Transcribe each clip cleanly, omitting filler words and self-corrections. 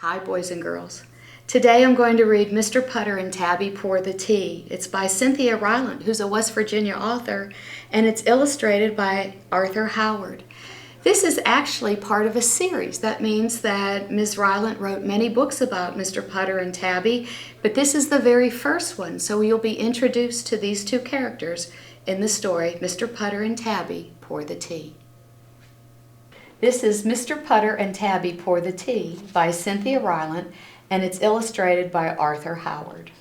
Hi, boys and girls. Today I'm going to read Mr. Putter and Tabby Pour the Tea. It's by Cynthia Rylant, who's a West Virginia author, and it's illustrated by Arthur Howard. This is actually part of a series. That means that Ms. Rylant wrote many books about Mr. Putter and Tabby, but this is the very first one, so you'll be introduced to these two characters in the story, Mr. Putter and Tabby Pour the Tea. This is Mr. Putter and Tabby Pour the Tea by Cynthia Rylant, and it's illustrated by Arthur Howard.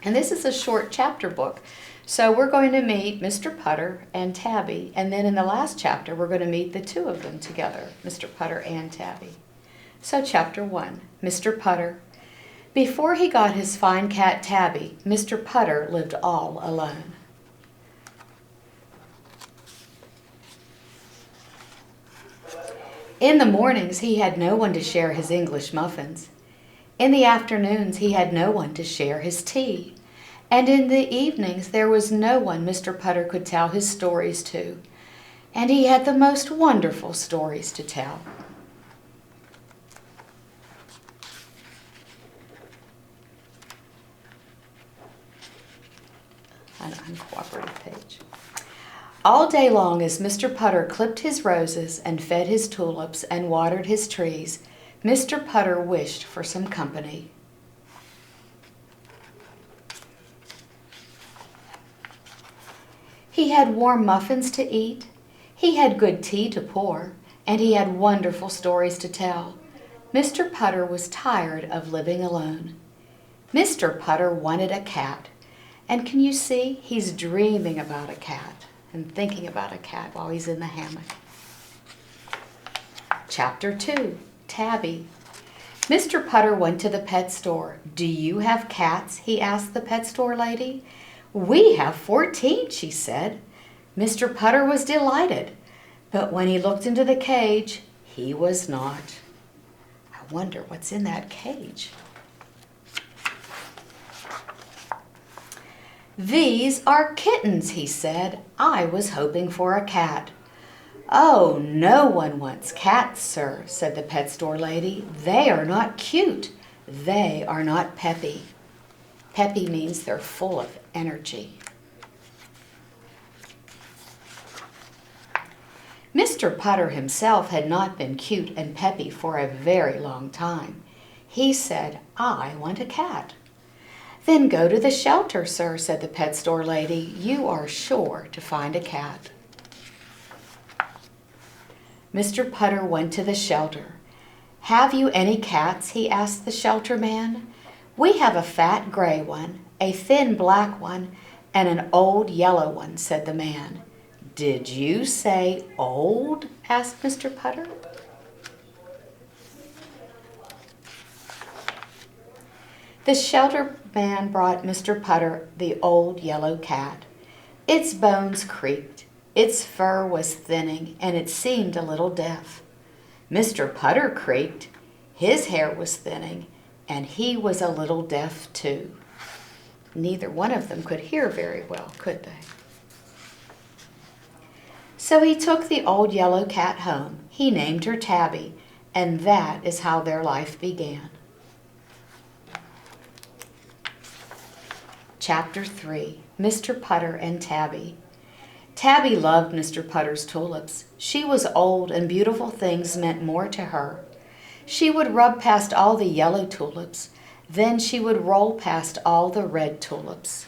And this is a short chapter book. So we're going to meet Mr. Putter and Tabby, and then in the last chapter we're going to meet the two of them together, Mr. Putter and Tabby. So chapter 1, Mr. Putter. Before he got his fine cat Tabby, Mr. Putter lived all alone. In the mornings, he had no one to share his English muffins. In the afternoons, he had no one to share his tea. And in the evenings, there was no one Mr. Putter could tell his stories to. And he had the most wonderful stories to tell. An uncooperative page. All day long, as Mr. Putter clipped his roses and fed his tulips and watered his trees, Mr. Putter wished for some company. He had warm muffins to eat, he had good tea to pour, and he had wonderful stories to tell. Mr. Putter was tired of living alone. Mr. Putter wanted a cat, and can you see, he's dreaming about a cat and thinking about a cat while he's in the hammock. Chapter 2, Tabby. Mr. Putter went to the pet store. "Do you have cats?" he asked the pet store lady. "We have 14, she said. Mr. Putter was delighted, but when he looked into the cage, he was not. I wonder what's in that cage. "These are kittens," he said. "I was hoping for a cat." "Oh, no one wants cats, sir," said the pet store lady. "They are not cute. They are not peppy." Peppy means they're full of energy. Mr. Putter himself had not been cute and peppy for a very long time. He said, "I want a cat." "Then go to the shelter, sir," said the pet store lady. "You are sure to find a cat." Mr. Putter went to the shelter. "Have you any cats?" he asked the shelter man. "We have a fat gray one, a thin black one, and an old yellow one," said the man. "Did you say old?" asked Mr. Putter. The shelter man brought Mr. Putter the old yellow cat. Its bones creaked, its fur was thinning, and it seemed a little deaf. Mr. Putter creaked, his hair was thinning, and he was a little deaf too. Neither one of them could hear very well, could they? So he took the old yellow cat home. He named her Tabby, and that is how their life began. Chapter 3, Mr. Putter and Tabby. Tabby loved Mr. Putter's tulips. She was old, and beautiful things meant more to her. She would rub past all the yellow tulips. Then she would roll past all the red tulips.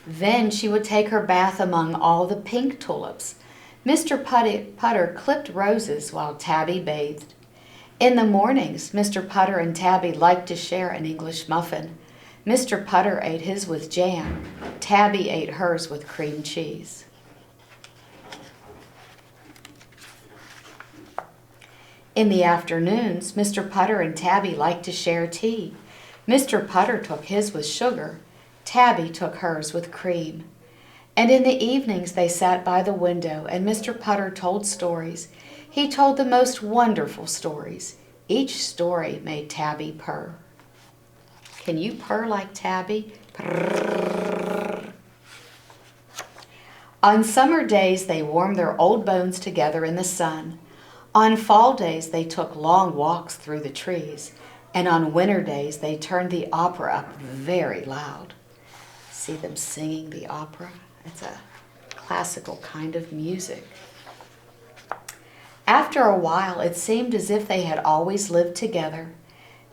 Then she would take her bath among all the pink tulips. Mr. Putter clipped roses while Tabby bathed. In the mornings, Mr. Putter and Tabby liked to share an English muffin. Mr. Putter ate his with jam. Tabby ate hers with cream cheese. In the afternoons, Mr. Putter and Tabby liked to share tea. Mr. Putter took his with sugar. Tabby took hers with cream. And in the evenings, they sat by the window, and Mr. Putter told stories. He told the most wonderful stories. Each story made Tabby purr. Can you purr like Tabby? Purr. On summer days, they warmed their old bones together in the sun. On fall days, they took long walks through the trees, and on winter days, they turned the opera up very loud. See them singing the opera? It's a classical kind of music. After a while, it seemed as if they had always lived together.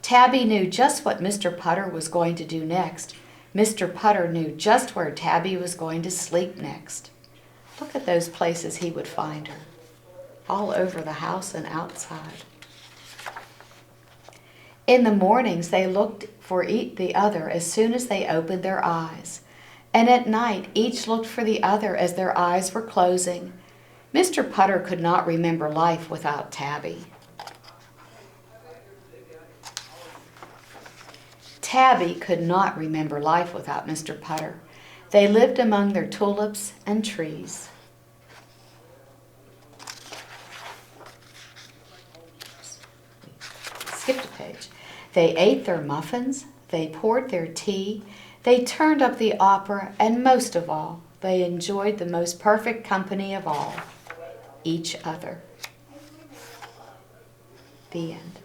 Tabby knew just what Mr. Putter was going to do next. Mr. Putter knew just where Tabby was going to sleep next. Look at those places he would find her, all over the house and outside. In the mornings, they looked for the other as soon as they opened their eyes. And at night, each looked for the other as their eyes were closing. Mr. Putter could not remember life without Tabby. Tabby could not remember life without Mr. Putter. They lived among their tulips and trees. Skipped a page. They ate their muffins, they poured their tea, they turned up the opera, and most of all, they enjoyed the most perfect company of all, each other. The end.